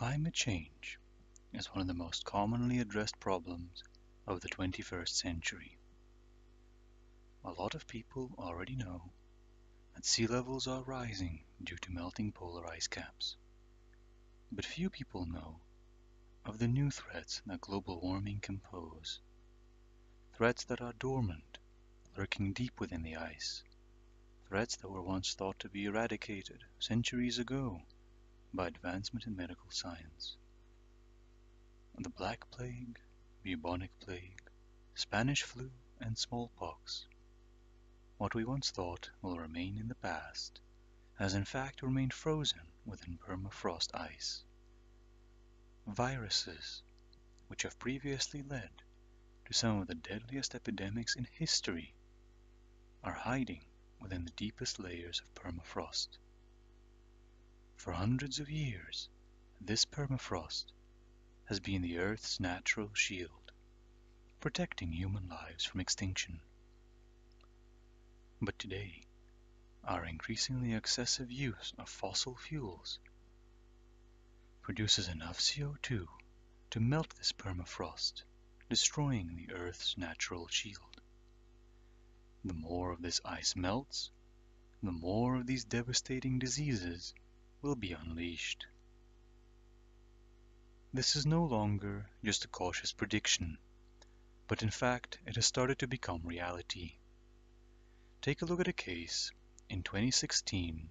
Climate change is one of the most commonly addressed problems of the 21st century. A lot of people already know that sea levels are rising due to melting polar ice caps. But few people know of the new threats that global warming can pose. Threats that are dormant, lurking deep within the ice. Threats that were once thought to be eradicated centuries ago by advancement in medical science. The Black Plague, bubonic plague, Spanish flu, and smallpox. What we once thought will remain in the past has in fact remained frozen within permafrost ice. Viruses, which have previously led to some of the deadliest epidemics in history, are hiding within the deepest layers of permafrost. For hundreds of years, this permafrost has been the Earth's natural shield, protecting human lives from extinction. But today, our increasingly excessive use of fossil fuels produces enough CO2 to melt this permafrost, destroying the Earth's natural shield. The more of this ice melts, the more of these devastating diseases will be unleashed. This is no longer just a cautious prediction, but in fact it has started to become reality. Take a look at a case in 2016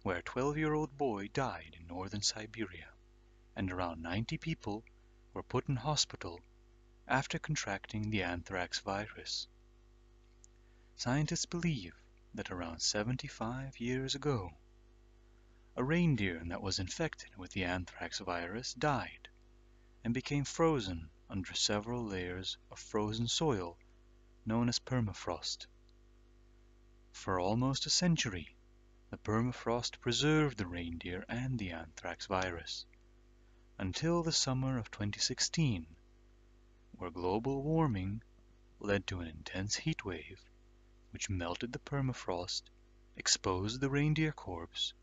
where a 12-year-old boy died in northern Siberia, and around 90 people were put in hospital after contracting the anthrax virus. Scientists believe that around 75 years ago, a reindeer that was infected with the anthrax virus died and became frozen under several layers of frozen soil known as permafrost. For almost a century, the permafrost preserved the reindeer and the anthrax virus, until the summer of 2016, where global warming led to an intense heat wave, which melted the permafrost, exposed the reindeer corpse,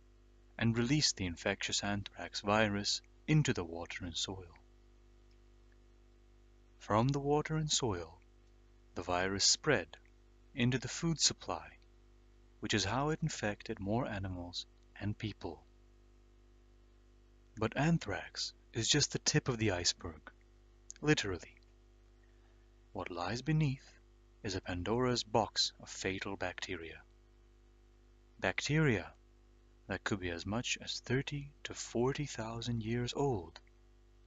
and released the infectious anthrax virus into the water and soil. From the water and soil, the virus spread into the food supply, which is how it infected more animals and people. But anthrax is just the tip of the iceberg, literally. What lies beneath is a Pandora's box of fatal bacteria. Bacteria that could be as much as 30 to 40,000 years old,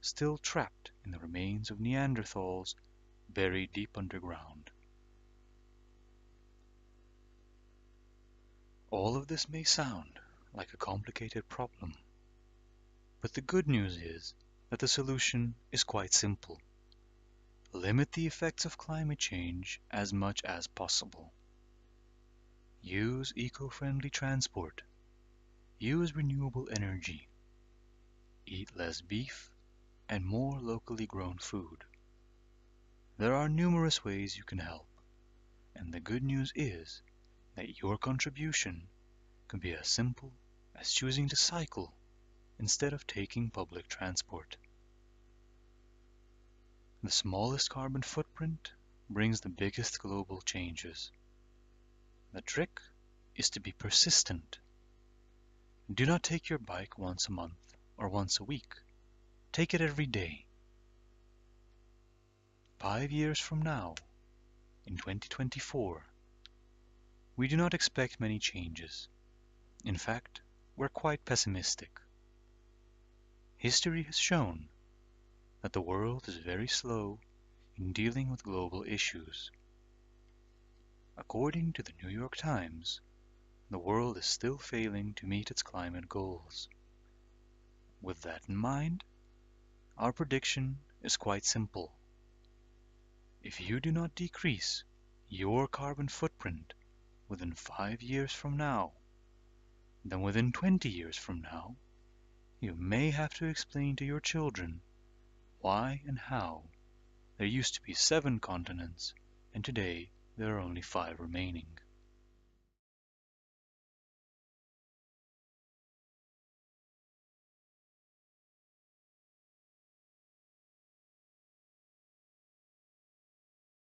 still trapped in the remains of Neanderthals buried deep underground. All of this may sound like a complicated problem, but the good news is that the solution is quite simple. Limit the effects of climate change as much as possible. Use eco-friendly transport. Use renewable energy. Eat less beef and more locally grown food. There are numerous ways you can help, and the good news is that your contribution can be as simple as choosing to cycle instead of taking public transport. The smallest carbon footprint brings the biggest global changes. The trick is to be persistent. Do not take your bike once a month or once a week. Take it every day. 5 years from now, in 2024, we do not expect many changes. In fact, we're quite pessimistic. History has shown that the world is very slow in dealing with global issues. According to the New York Times, the world is still failing to meet its climate goals. With that in mind, our prediction is quite simple. If you do not decrease your carbon footprint within 5 years from now, then within 20 years from now, you may have to explain to your children why and how there used to be 7 continents and today there are only 5 remaining.